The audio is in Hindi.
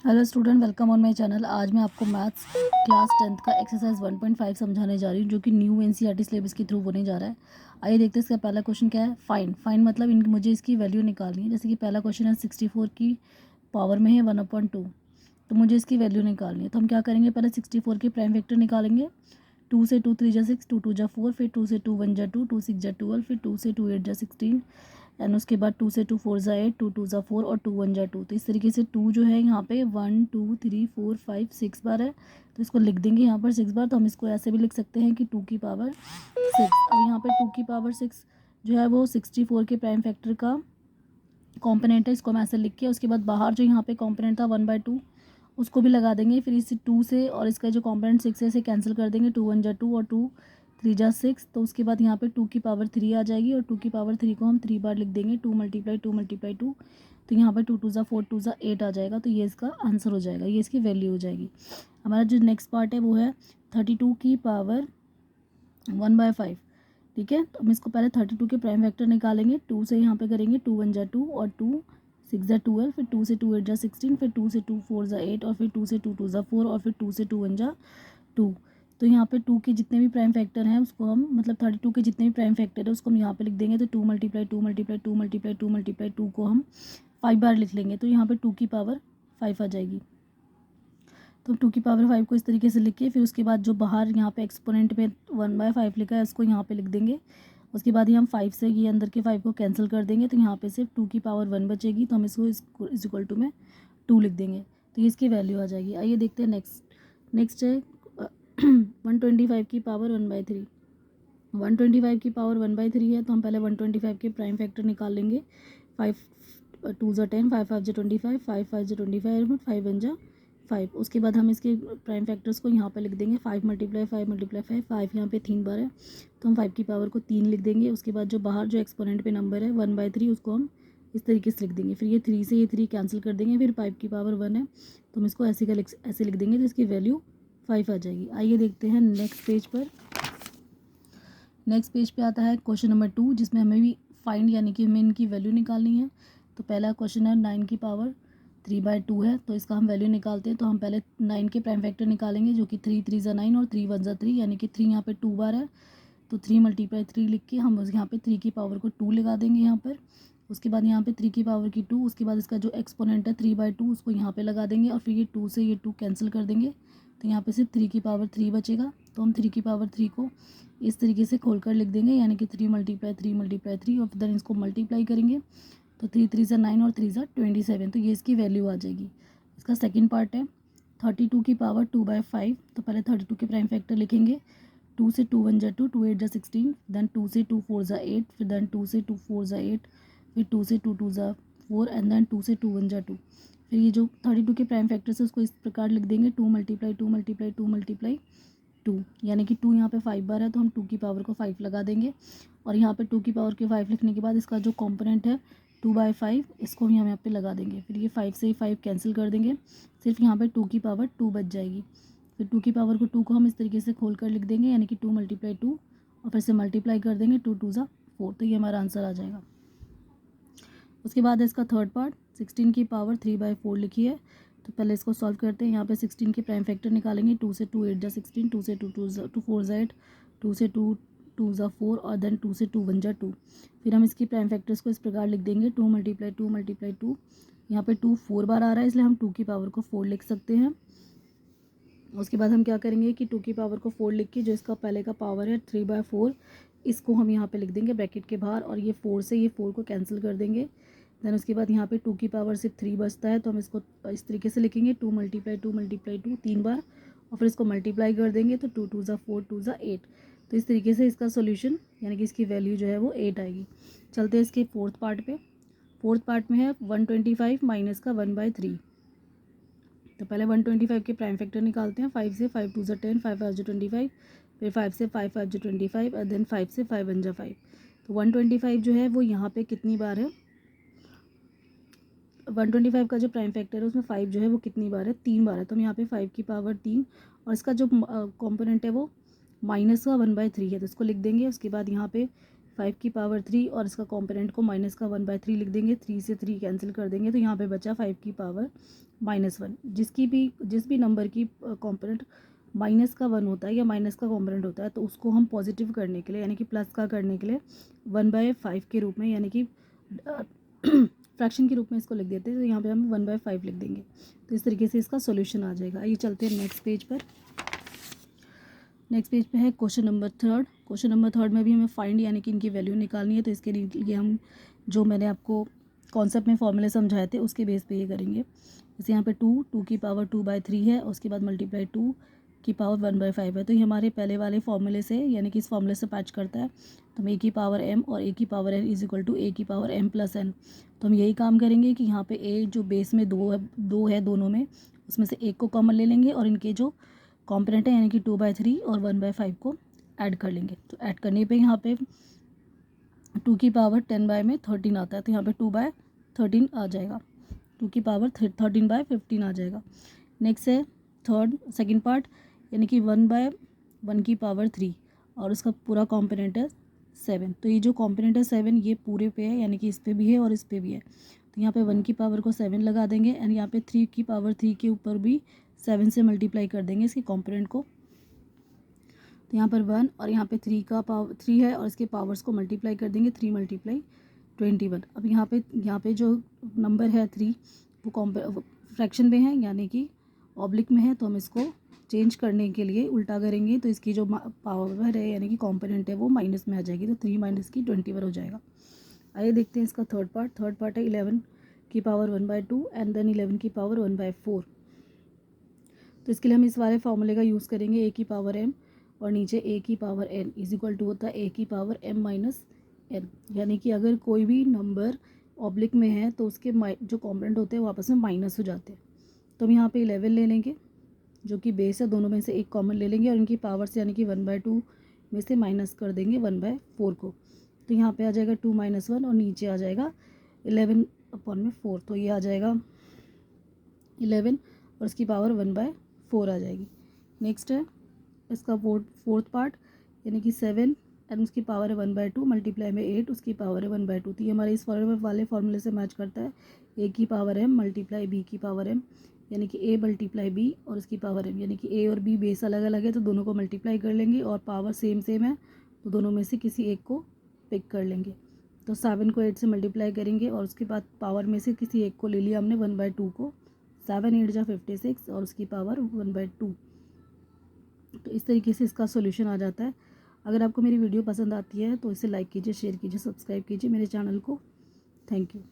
Hello student, welcome on my channel. आज मैं आपको मैथ्स क्लास 10th का एक्सरसाइज 1.5 समझाने जा रही हूँ, जो कि न्यू एनसीईआरटी सिलेबस के थ्रू होने जा रहा है। आइए देखते हैं इसका पहला क्वेश्चन क्या है। फाइंड मतलब मुझे इसकी वैल्यू निकालनी है। जैसे कि पहला क्वेश्चन है 64 की पावर में है 1/2, तो मुझे इसकी वैल्यू निकालनी है। तो हम क्या करेंगे, पहले 64 की प्राइम फैक्टर निकालेंगे। 2 से 2 3 जा 6, 2 2 जा 4, फिर 2 से 2 1 जा 2, 2 6 जा 12, फिर 2 से 2 8 जा 16, एंड उसके बाद 2 से 2 4 जा 8, 2 2 जा 4 और 2 1 जा 2। तो इस तरीके से 2 जो है यहाँ पे 1 2 3 4 5 6 बार है, तो इसको लिख देंगे यहाँ पर 6 बार। तो हम इसको ऐसे भी लिख सकते हैं कि 2 की पावर 6। अब यहाँ पे 2 की पावर 6 जो है वो 64 के प्राइम फैक्टर का कॉम्पोनेंट है, इसको हम ऐसे लिख के उसके बाद बाहर जो यहाँ पे कॉम्पोनेंट था 1/2 उसको भी लगा देंगे। फिर इस 2 से और इसका जो कॉम्पोनेंट 6 है इसे कैंसिल कर देंगे। 2 1 जा 2 और 2 3 जा 6। तो उसके बाद यहाँ पे 2 की पावर 3 आ जाएगी और 2 की पावर 3 को हम 3 बार लिख देंगे। 2 मल्टीप्लाई 2 मल्टीप्लाई 2, तो यहाँ पे 2 2 जा 4 2 जा 8 आ जाएगा। तो ये इसका आंसर हो जाएगा, ये इसकी वैल्यू हो जाएगी। हमारा जो नेक्स्ट पार्ट है वो है 32 की पावर 1/5। ठीक है, तो हम इसको पहले 32 के प्राइम वेक्टर निकालेंगे। 2 से यहाँ पे करेंगे 2 1 जा 2 और 2 6 जा 12, फिर 2 से 2 8 जा 16, फिर 2 से 2 4 जा 8 और फिर 2 से 2 2 जा 4 और फिर 2 से 2 1 जा 2। तो यहाँ पे 2 के जितने भी प्राइम फैक्टर हैं उसको हम मतलब 32 के जितने भी प्राइम फैक्टर है उसको हम यहाँ पे लिख देंगे। तो 2 मल्टीप्लाई 2 मल्टीप्लाई 2 मल्टीप्लाई 2 मल्टीप्लाई 2 को हम 5 बार लिख लेंगे। तो यहाँ पे 2 की पावर 5 आ जाएगी। तो 2 की पावर 5 को इस तरीके से लिख के फिर उसके बाद जो बाहर यहाँ पे एक्सपोनेंट में 1/5 लिखा है उसको यहाँ पे लिख देंगे। उसके बाद ही हम 5 से ये अंदर के 5 को कैंसिल कर देंगे। तो यहाँ पे सिर्फ 2 की पावर 1 बचेगी, तो हम इसको इज इक्वल टू में 2 लिख देंगे। तो ये इसकी वैल्यू आ जाएगी। आइए देखते हैं नेक्स्ट है 125 की पावर 1/3। 125 की पावर 1/3 है, तो हम पहले 125 के प्राइम फैक्टर निकाल लेंगे। 5 2 जा 10, 5 5 जा 25, 5 5 जा 25, 5 1 जा 5। उसके बाद हम इसके प्राइम फैक्टर्स को यहाँ पे लिख देंगे। 5 मल्टीप्लाई 5 मल्टीप्लाई 5, 5 यहाँ पे 3 बार है, तो हम 5 की पावर को 3 लिख देंगे। उसके बाद जो बाहर जो एक्सपोनेंट पे नंबर है 1/3 उसको हम इस तरीके से लिख देंगे। फिर ये 3 से ये 3 कैंसिल कर देंगे। फिर 5 की पावर 1 है, तो हम इसको ऐसे लिख देंगे, तो इसकी वैल्यू 5 आ जाएगी। आइए देखते हैं नेक्स्ट पेज पर। नेक्स्ट पेज पे आता है क्वेश्चन नंबर 2, जिसमें हमें भी फाइंड यानी कि हमें इनकी वैल्यू निकालनी है। तो पहला क्वेश्चन है 9 की पावर 3/2 है, तो इसका हम वैल्यू निकालते हैं। तो हम पहले 9 के प्राइम फैक्टर निकालेंगे, जो कि 3 3 जा 9 और 3 1 जा 3, यानी कि 3 यहाँ पे 2 बार है। तो 3 मल्टीप्लाई 3 लिख के हम यहाँ पे 3 की पावर को 2 लगा देंगे यहाँ पर। उसके बाद यहाँ पे 3 की पावर की 2, उसके बाद इसका जो एक्सपोनेंट है 3/2 उसको यहाँ पे लगा देंगे और फिर ये 2 से ये 2 कैंसिल कर देंगे। तो यहाँ पे सिर्फ 3 की पावर 3 बचेगा। तो हम 3 की पावर 3 को इस तरीके से खोलकर लिख देंगे, यानी कि 3 मल्टीप्लाई 3 मल्टीप्लाई 3 और फिर इसको मल्टीप्लाई करेंगे। तो 3 3 से 9 और 3 से 27, तो ये इसकी वैल्यू आ जाएगी। इसका सेकंड पार्ट है 32 की पावर 2/5। तो पहले 32 के प्राइम फैक्टर लिखेंगे। 2 से 2 1 जा 2, 2 8 जा 16, देन 2 से 2 4 जा 8, फिर देन 2 से 2 4 जा 8, फिर 2 से 2 2 जा 4 एंड देन 2 से 2 1 जा 2। फिर ये जो 32 के प्राइम फैक्टर्स है उसको इस प्रकार लिख देंगे। 2 मल्टीप्लाई 2 मल्टीप्लाई 2 मल्टीप्लाई 2, यानी कि 2 यहाँ पे 5 बार है, तो हम 2 की पावर को 5 लगा देंगे। और यहाँ पे 2 की पावर के 5 लिखने के बाद इसका जो कॉम्पोनेंट है 2/5 इसको भी हम यहाँ पे लगा देंगे। फिर ये 5 से ही 5 कैंसिल कर देंगे, सिर्फ यहाँ पे 2 की पावर 2 बच जाएगी। फिर 2 की पावर को 2 को हम इस तरीके से खोल कर लिख देंगे, यानी कि 2 मल्टीप्लाई 2 और फिर से मल्टीप्लाई कर देंगे। 2 2 जा 4, तो ये हमारा आंसर आ जाएगा। उसके बाद है इसका थर्ड पार्ट 16 की पावर 3/4 लिखी है। तो पहले इसको सॉल्व करते हैं। यहाँ पे 16 के प्राइम फैक्टर निकालेंगे। 2 से 2 8 जा 16, 2 से 2 2 4 जा 8, 2 से 2 2 जा 4 और देन 2 से 2 1 जा 2। फिर हम इसकी प्राइम फैक्टर्स को इस प्रकार लिख देंगे। 2 मल्टीप्लाई 2 मल्टीप्लाई 2, यहाँ पे 2 4 बार आ रहा है, इसलिए हम 2 की पावर को 4 लिख सकते हैं। उसके बाद हम क्या करेंगे कि 2 की पावर को 4 लिख के जो इसका पहले का पावर है 3/4 इसको हम यहाँ पे लिख देंगे ब्रैकेट के बाहर, और ये 4 से ये 4 को कैंसिल कर देंगे। देन उसके बाद यहाँ पे 2 की पावर सिर्फ 3 बचता है, तो हम इसको इस तरीके से लिखेंगे। 2 मल्टीप्लाई 2 मल्टीप्लाई 2 3 बार और फिर इसको मल्टीप्लाई कर देंगे। तो 2 2 जा 4 2 जा 8। तो इस तरीके से इसका सोल्यूशन यानी कि इसकी वैल्यू जो है वो 8 आएगी। चलते हैं इसके फोर्थ पार्ट पे। फोर्थ पार्ट में है 125 माइनस का 1/3। तो पहले 125 के प्राइम फैक्टर निकालते हैं। 5 से 5 2 जा 10, 5 5 जा 25, फिर 5 से 5 5 जा 25 और देन 5 से 5 1 जा 5। तो 125 जो है वो यहाँ पे कितनी बार है, 125 का जो प्राइम फैक्टर है उसमें 5 जो है वो कितनी बार है, 3 बार है। तो हम यहाँ पे 5 की पावर 3 और इसका जो कॉम्पोनेंट है वो माइनस का 1/3 है, तो इसको लिख देंगे। उसके बाद यहाँ पे 5 की पावर 3 और इसका कॉम्पोनेंट को माइनस का 1/3 लिख देंगे, 3 से 3 कैंसिल कर देंगे तो यहाँ पे बचा 5 की पावर -1। जिस भी नंबर की कॉम्पोनेंट माइनस का 1 होता है या माइनस का कॉम्पोनेंट होता है तो उसको हम पॉजिटिव करने के लिए यानी कि प्लस का करने के लिए 1/5 के रूप में यानी कि फ्रैक्शन के रूप में इसको लिख देते हैं, तो यहाँ पे हम 1/5 लिख देंगे। तो इस तरीके से इसका सॉल्यूशन आ जाएगा। ये चलते हैं नेक्स्ट पेज पर। नेक्स्ट पेज पे है क्वेश्चन नंबर 3। क्वेश्चन नंबर 3 में भी हमें फाइंड यानी कि इनकी वैल्यू निकालनी है, तो इसके लिए हम जो मैंने आपको कॉन्सेप्ट में फॉर्मूले समझाए थे उसके बेस पे ये करेंगे। जैसे यहाँ पे 2 की पावर 2/3 है, उसके बाद मल्टीप्लाई 2 की पावर 1/5 है, तो ये हमारे पहले वाले फॉर्मूले से यानी कि इस फॉर्मूले से मैच करता है। तो हम a की पावर m और a की power n is equal to a की पावर m प्लस n। तो हम यही काम करेंगे कि यहाँ पे a जो बेस में दो है दोनों में, उसमें से एक को कॉमन ले लेंगे और इनके जो कॉम्पोनेंट है यानी कि 2/3 और 1/5 को ऐड कर लेंगे। तो ऐड करने पे यहाँ पे 2 की पावर 10/13 आता है, तो यहाँ पे 2/13 आ जाएगा। 2 की पावर 13/15 आ जाएगा। नेक्स्ट है सेकंड पार्ट यानी कि 1/1 की पावर 3 और उसका पूरा कॉम्पोनेंट है 7। तो ये जो कॉम्पोनेंट है 7 ये पूरे पे है यानी कि इस पे भी है और इस पे भी है, तो यहाँ पे 1 की पावर को 7 लगा देंगे एंड यहाँ पे 3 की पावर 3 के ऊपर भी 7 से मल्टीप्लाई कर देंगे इसके कॉम्पोनेंट को। तो यहाँ पर 1 और यहाँ पे 3 का पावर 3 है और इसके पावर्स को मल्टीप्लाई कर देंगे, 3 × 21। अब यहाँ पे जो नंबर है 3 वो फ्रैक्शन में है यानी कि ऑब्लिक में है, तो हम इसको चेंज करने के लिए उल्टा करेंगे तो इसकी जो पावर है यानी कि कॉम्पोनेंट है वो माइनस में आ जाएगी, तो 3 - की 21 हो जाएगा। आइए देखते हैं इसका थर्ड पार्ट है 11 की पावर 1/2 एंड देन 11 की पावर 1/4। तो इसके लिए हम इस वाले फॉर्मूले का यूज़ करेंगे, a की पावर m और नीचे a की power n is equal to होता है a की पावर m - n। यानी कि अगर कोई भी नंबर ऑब्लिक में है तो उसके जो कॉम्पोनेंट होते हैं वो आपस में माइनस हो जाते हैं। तो हम यहाँ पे 11 ले लेंगे जो कि बेस है, दोनों में से एक कॉमन ले लेंगे और इनकी पावर से यानी कि 1/2 में से माइनस कर देंगे 1/4 को। तो यहाँ पे आ जाएगा 2 - 1 और नीचे आ जाएगा 11/4। तो ये आ जाएगा 11 और इसकी पावर 1/4 आ जाएगी। नेक्स्ट है इसका फोर्थ पार्ट यानी कि 7 एंड उसकी पावर है 1/2 मल्टीप्लाई में 8 उसकी पावर है 1/2। तो ये हमारे इस वाले फॉर्मूले से मैच करता है। a की पावर m मल्टीप्लाई b की पावर m यानी कि a मल्टीप्लाई b और उसकी पावर m यानी कि a और b बेस अलग अलग है तो दोनों को मल्टीप्लाई कर लेंगे और पावर सेम है तो दोनों में से किसी एक को पिक कर लेंगे। तो 7 को 8 से मल्टीप्लाई करेंगे और उसके बाद पावर में से किसी एक को ले लिया हमने 1/2 को, 7 × 8 = 56 और उसकी पावर 1/2। तो इस तरीके से इसका सॉल्यूशन आ जाता है। अगर आपको मेरी वीडियो पसंद आती है तो इसे लाइक कीजिए, शेयर कीजिए, सब्सक्राइब कीजिए मेरे चैनल को। Thank you.